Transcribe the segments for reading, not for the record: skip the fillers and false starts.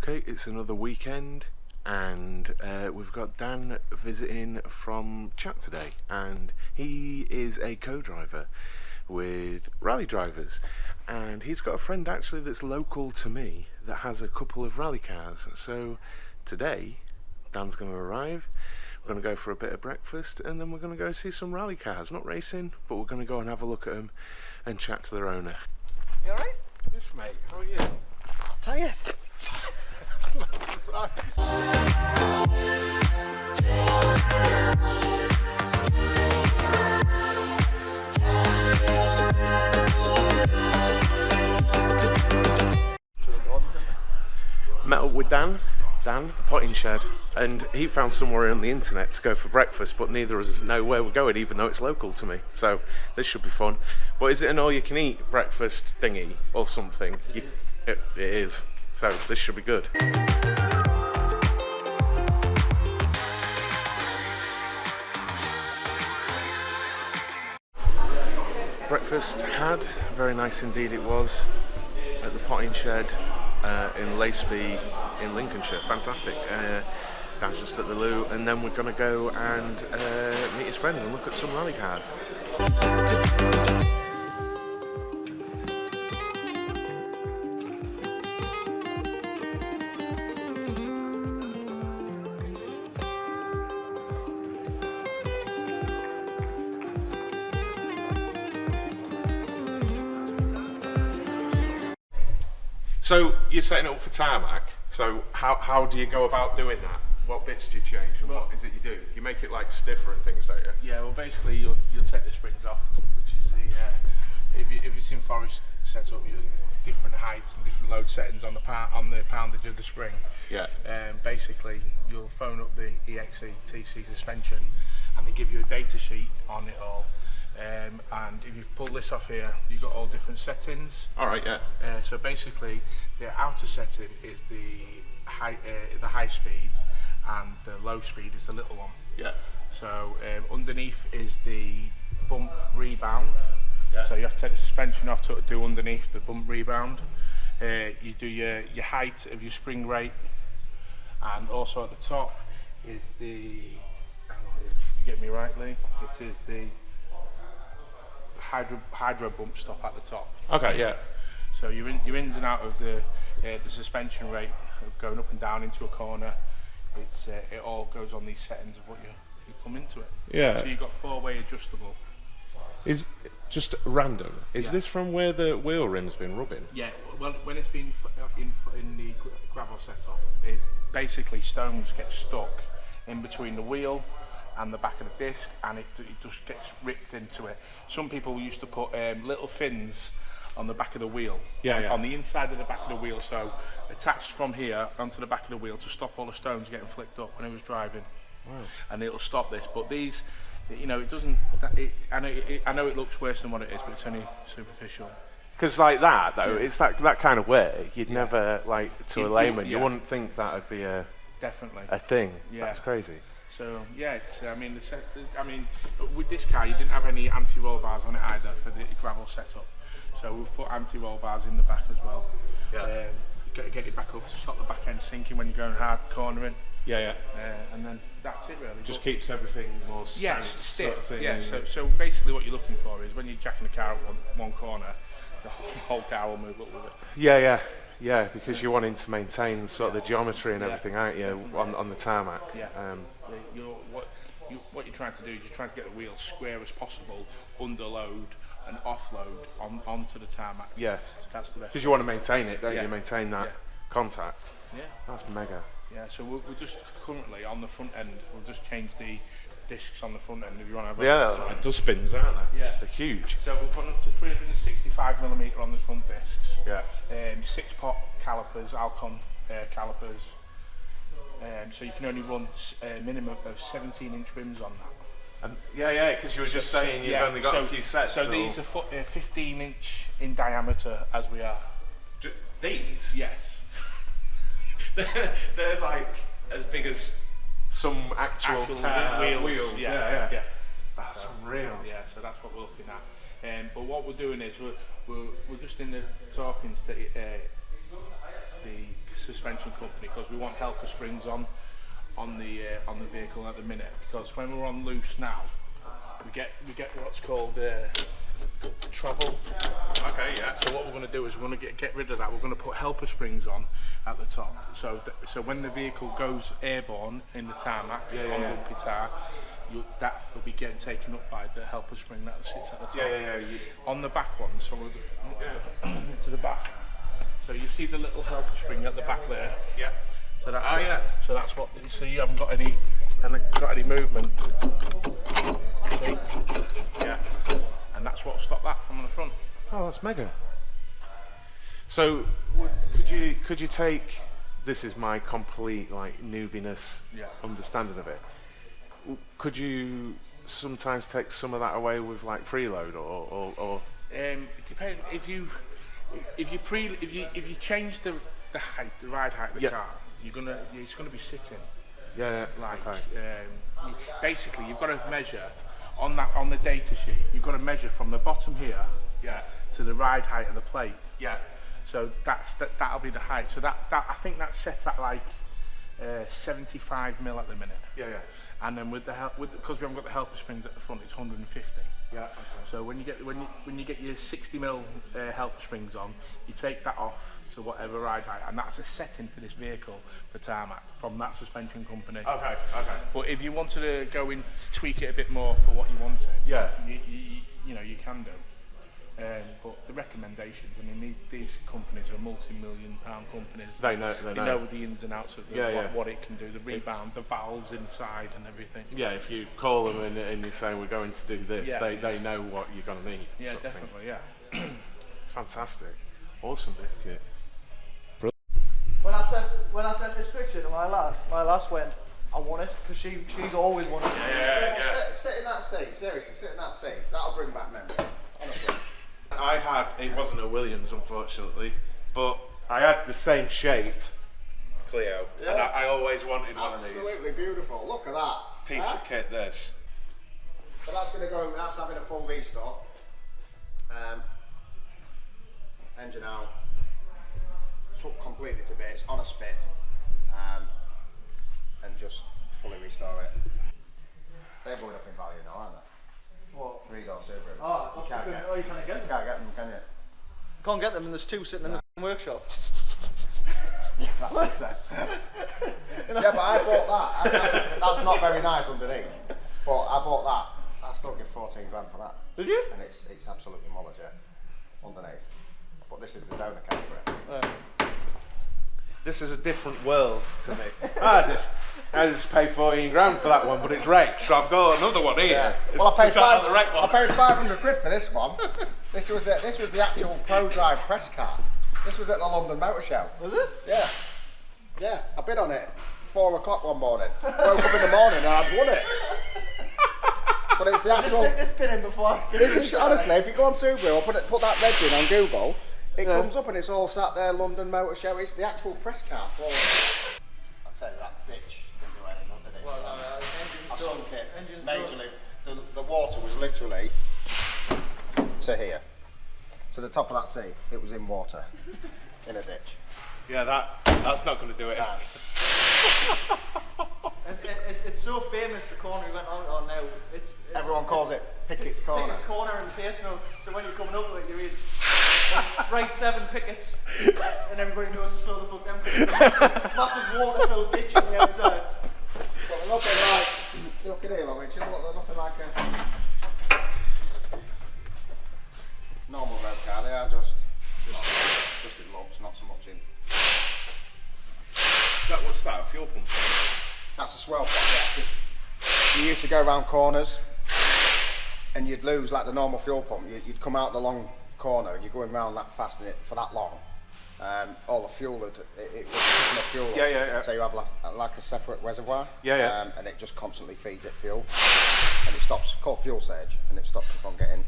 Okay, it's another weekend, and we've got Dan visiting from chat today, and he is a co-driver with rally drivers, and he's got a friend actually that's local to me that has a couple of rally cars. So today Dan's going to arrive, we're going to go for a bit of breakfast, and then we're going to go see some rally cars. Not racing, but we're going to go and have a look at them and chat to their owner. You alright? Yes mate, how are you? Tired? Met up with Dan, the potting shed, and he found somewhere on the internet to go for breakfast, but neither of us know where we're going, even though it's local to me. So this should be fun. But is it an all-you-can-eat breakfast thingy or something? It is. So this should be good. Breakfast had, very nice indeed it was, at the potting shed in Laceby in Lincolnshire. Fantastic. Dan's just at the loo, and then we're going to go and meet his friend and look at some rally cars. So you're setting it up for tarmac. So how do you go about doing that? What bits do you change, and what is it you do? You make it like stiffer and things, don't you? Yeah, well basically you'll take the springs off, which is the if it's in forest setup, you different heights and different load settings on the poundage of the spring. Yeah. Basically you'll phone up the EXE suspension, and they give you a data sheet on it all. And if you pull this off here, you've got all different settings. All right, yeah. So basically, the outer setting is the high speed, and the low speed is the little one. Yeah. So underneath is the bump rebound. Yeah. So you have to take the suspension off to do underneath the bump rebound. You do your height of your spring rate, and also at the top is the. If you get me rightly, it is the hydro bump stop at the top. Okay, yeah. So your ins and out of the suspension rate of going up and down into a corner, it all goes on these settings of what you come into it. Yeah. So you've got 4-way adjustable. Is just random. Is this from where the wheel rim's been rubbing? Yeah. Well, when it's been in the gravel setup, it basically stones get stuck in between the wheel and the back of the disc, and it just gets ripped into it. Some people used to put little fins on the back of the wheel, on the inside of the back of the wheel, so attached from here onto the back of the wheel to stop all the stones getting flicked up when it was driving. Wow. And it'll stop this. But these, it doesn't. I know it looks worse than what it is, but it's only superficial. Because like that though, it's that kind of way. You'd never a layman. You wouldn't think that would be a thing. Yeah. That's crazy. So yeah, with this car you didn't have any anti-roll bars on it either for the gravel setup. So we've put anti-roll bars in the back as well. Yeah. Get it back up to stop the back end sinking when you're going hard cornering. Yeah, and then that's it really. Just keeps everything more stiff. Sort of thing. Yeah. So basically what you're looking for is when you're jacking the car at one corner, the whole car will move up with it. Yeah, because you're wanting to maintain sort of the geometry and everything, aren't you, on the tarmac? Yeah. What you're trying to do is you're trying to get the wheels square as possible, under load and offload onto the tarmac. Yeah. So that's the best. Because you want to maintain it, don't you? Maintain that contact. Yeah. That's mega. Yeah. So we're just currently on the front end. We'll just change the discs on the front end if you want to have they're like dustbins, aren't they? Yeah. They're huge. So we've gone up to 365mm on the front discs. Yeah. 6-pot calipers, Alcon calipers. So you can only run a minimum of 17-inch rims on that. Because you were just saying you've only got a few sets. So these are 15-inch in diameter as we are. These? Yes. they're like as big as some actual car wheels. Yeah. That's unreal. Yeah, so that's what we're looking at. But what we're doing is we're just in the talking state, the suspension company because we want helper springs on the vehicle at the minute, because when we're on loose now, we get what's called travel. Okay, yeah. So what we're going to do is we're going to get rid of that. We're going to put helper springs on at the top. So when the vehicle goes airborne in the tarmac on bumpy tar, that will be getting taken up by the helper spring that sits at the top. On the back one, so we'll to the back. So you see the little helper spring at the back there. Yeah. So that's So that's what. So you haven't got any movement. See? Yeah. And that's what stopped that from the front. Oh, that's mega. So could you take, this is my complete like newbiness understanding of it. Could you sometimes take some of that away with like preload or? It depends. If you change the height, the ride height of the car, it's gonna be sitting. Yeah. Like okay. Basically, you've got to measure on the data sheet. You've got to measure from the bottom here to the ride height of the plate. Yeah. So that'll be the height. So that I think that's set at like 75 mil at the minute. Yeah. And then because we haven't got the helper springs at the front, it's 150. Yeah. Okay. So when you get your 60 mil helper springs on, you take that off to whatever ride height, and that's a setting for this vehicle for tarmac from that suspension company. Okay. But if you wanted to go in to tweak it a bit more for what you wanted, you can do. But the recommendations, I mean, these companies are multi-million-pound companies. They know the ins and outs of what it can do, the rebound, the valves inside, and everything. Yeah, if you call them and you say we're going to do this, they know what you're going to need. Yeah, definitely. Yeah. Fantastic, awesome bit of kit. When I sent this picture to my lass went, I want it, because she's always wanted it. Yeah. Sit in that seat, seriously, sit in that seat. That'll bring back memories, honestly. It wasn't a Williams, unfortunately, but I had the same shape Clio, and I always wanted one of these. Absolutely beautiful, look at that. Piece of kit, this. So that's having a full V-stop. Engine out. Completely to bits, on a spit, and just fully restore it. They're going up in value now, aren't they? What? 3-door Subaru. Oh, you can't get them. Can't get them, can you? Can't get them, and there's two sitting in the workshop. That's it then. Yeah, but I bought that. That's not very nice underneath. But I bought that. I still give 14 grand for that. Did you? And it's absolutely mollied, underneath. But this is the donor card for it. This is a different world to me. I just paid 14 grand for that one, but it's wrecked, so I've got another one here. Yeah. Well, I paid I paid 500 quid for this one. This was the actual Pro Drive press car. This was at the London Motor Show. Was it? Yeah. Yeah, I bid on it 4 o'clock one morning. Woke up in the morning and I'd won it. But it's the actual. Just stick this pin in before. Honestly, if you go on Subaru or put that reg in on Google, it comes up and it's all sat there, London Motor Show. It's the actual press car for it. I'll tell you that ditch didn't do any good, did it? Well, I sunk it Engine's majorly. The water was literally to here. To the top of that seat, it was in water. In a ditch. Yeah, that's not going to do it. It's so famous, the corner we went on now. Everyone calls it Pickett's Corner. Pickett's Corner in the face notes. So when you're coming up with it, you read right 7 Pickets, and everybody knows to slow the fuck down. Massive water-filled ditch on the outside. But they're nothing like, look at here, Richard, they're nothing like a normal road car. They are just in lumps, not so much in. What's that, a fuel pump? That's a swell pump, yeah, 'cause you used to go around corners and you'd lose like the normal fuel pump. You'd come out the long corner and you're going around that fast and for that long. All the fuel, it was picking up fuel. Yeah. So you have like a separate reservoir. Yeah. And it just constantly feeds it fuel. And it stops, called fuel surge, and it stops you from getting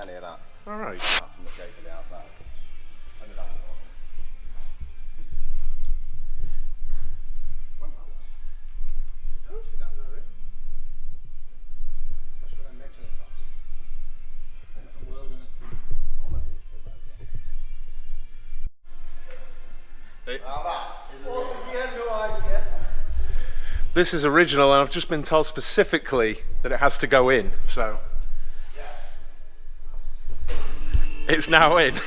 any of that. All right. Apart from the shape of the outside. Now that This is original, and I've just been told specifically that it has to go in, so it's now in.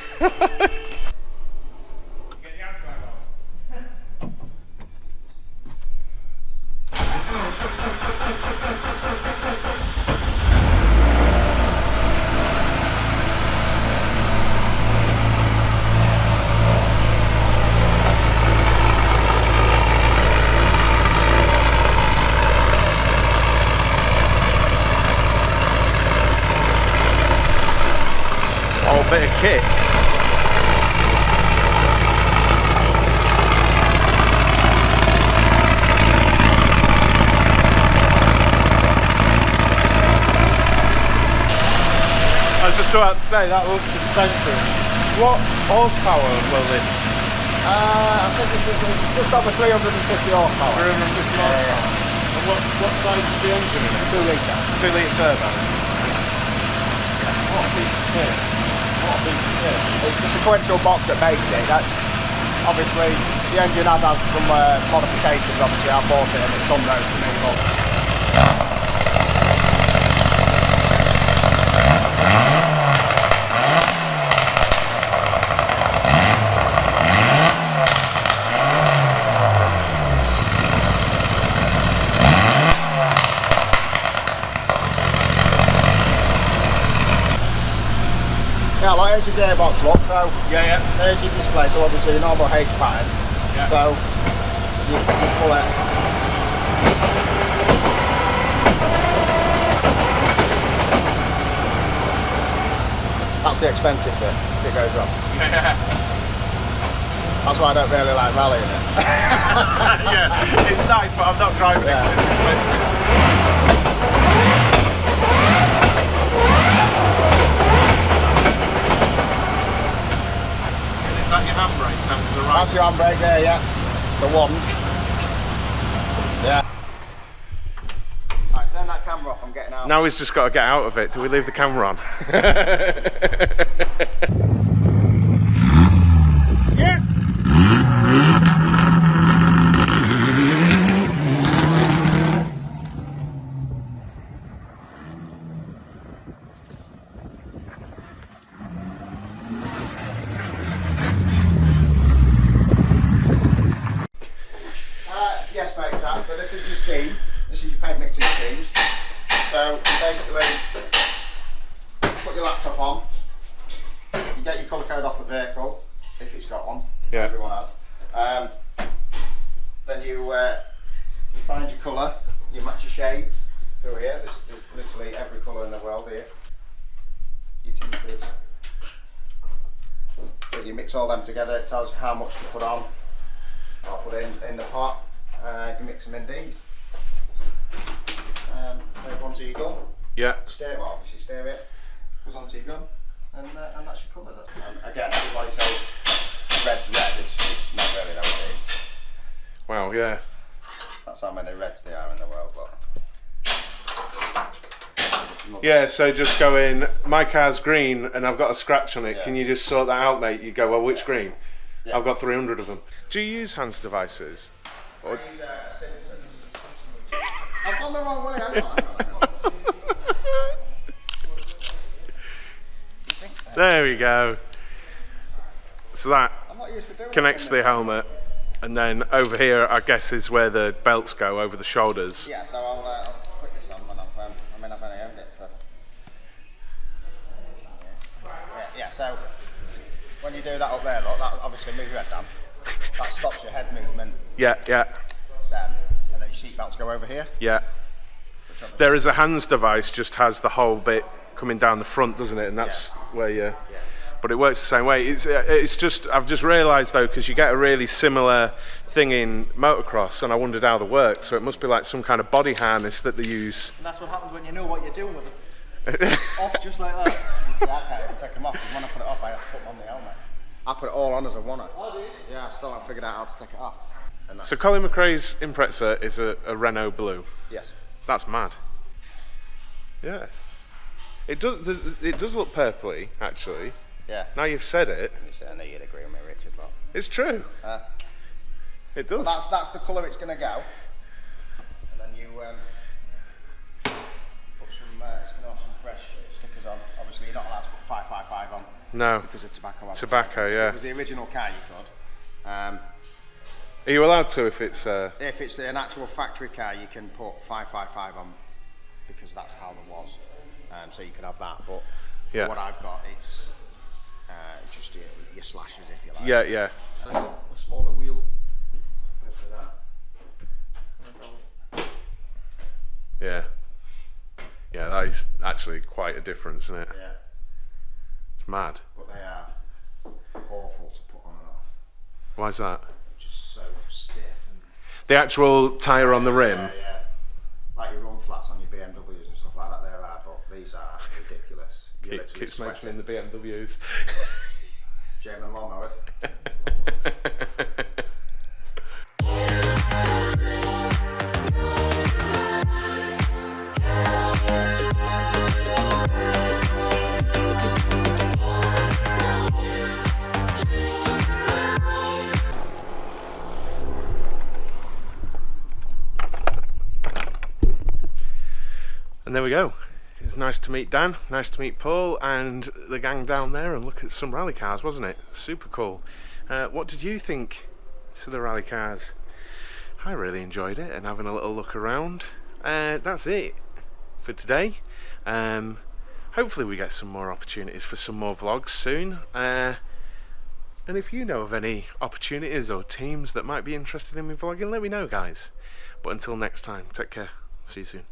Bit of kit. I was just about to say, that looks expensive. What horsepower will this? I think it's just over 350 horsepower. 350 horsepower. Yeah. And what size is the engine in it? 2 litre. 2 litre turbo. What a piece of kit. What a piece of kit. It's the sequential box that makes it. That's obviously the engine has some modifications. Obviously, I bought it and it's unknown to me. But yeah, like here's your gearbox look, so Yeah. there's your display, so obviously your normal H pattern. Yeah. So you pull it. That's the expensive bit, if it goes wrong. Yeah. That's why I don't really like rallying it. Yeah, it's nice, but I'm not driving it 'cause it's expensive. Is that your handbrake down to the right? That's your handbrake there, yeah. The one. Yeah. Right, turn that camera off, I'm getting out. Now he's just got to get out of it. Do we leave the camera on? Yeah. Yes, mate, so this is your scheme. This is your paint mixing schemes. So you basically put your laptop on, you get your colour code off the vehicle, if it's got one, Yeah. everyone has. Then you find your colour, you match your shades through here. There's literally every colour in the world here. Your tinters. So you mix all them together, it tells you how much to put on. I'll put it in the pot. You mix them in these. They're onto your gun. Yeah. Well, obviously steer it, goes onto your gun, and that's your colours. Again, everybody says red's red, it's not really that it is. Wow, yeah. That's how many reds there are in the world, but... Yeah, so just go in, my car's green and I've got a scratch on it. Yeah. Can you just sort that out, mate? You go, well, which green? Yeah. I've got 300 of them. Do you use hands devices? I use Simpson. I've gone the wrong way, hang on. There we go. So that I'm not used to doing connects to the helmet, and then over here, I guess, is where the belts go, over the shoulders. Yeah, so I'll click this on when I've only owned it. So. Yeah, so when you do that up there, look, that obviously moves your head down. That stops your head movement. Yeah, yeah, And then your seat belts go over here. yeah. There is a hands device, just has the whole bit coming down the front, doesn't it? And that's where you... But it works the same way. It's just, I've just realised though, because you get a really similar thing in motocross, and I wondered how they work. So it must be like some kind of body harness that they use. And that's what happens when you know what you're doing with it. Off just like that. You see, I can't even take them off, because when I put it off, I have to put them on the helmet. I put it all on as a one-er. Oh, do you? Yeah, I still haven't figured out how to take it off. And So Colin McRae's Impreza is a Renault Blue. yes. That's mad. Yeah. It does look purpley, actually. Yeah. Now you've said it, I know you'd agree with me, Richard, but... it's true. It does. Well, that's the colour it's going to go. put some, it's going to have some fresh stickers on. Obviously, you're not allowed to put 555 on. No. Because of tobacco. Tobacco, yeah. If it was the original car, you could. Are you allowed to if it's... If it's an actual factory car, you can put 555 on because that's how it was. So you can have that. But Yeah. what I've got, it's just your slashes, if you like. Yeah, yeah. A smaller wheel. Yeah. Yeah, that is actually quite a difference, isn't it? Yeah. It's mad. But they are awful to put on and off. Why is that? Just so stiff and The actual tyre on the rim? yeah. Like your run flats on your BMWs and stuff like that, there are, but these are ridiculous. You literally Keeps sweat mentioning the BMWs. German lawnmowers. And there we go. It's nice to meet Dan, nice to meet Paul and the gang down there and look at some rally cars, wasn't it? Super cool. What did you think to the rally cars? I really enjoyed it and having a little look around. That's it for today. Hopefully we get some more opportunities for some more vlogs soon. And if you know of any opportunities or teams that might be interested in me vlogging, let me know, guys. But until next time, take care. See you soon.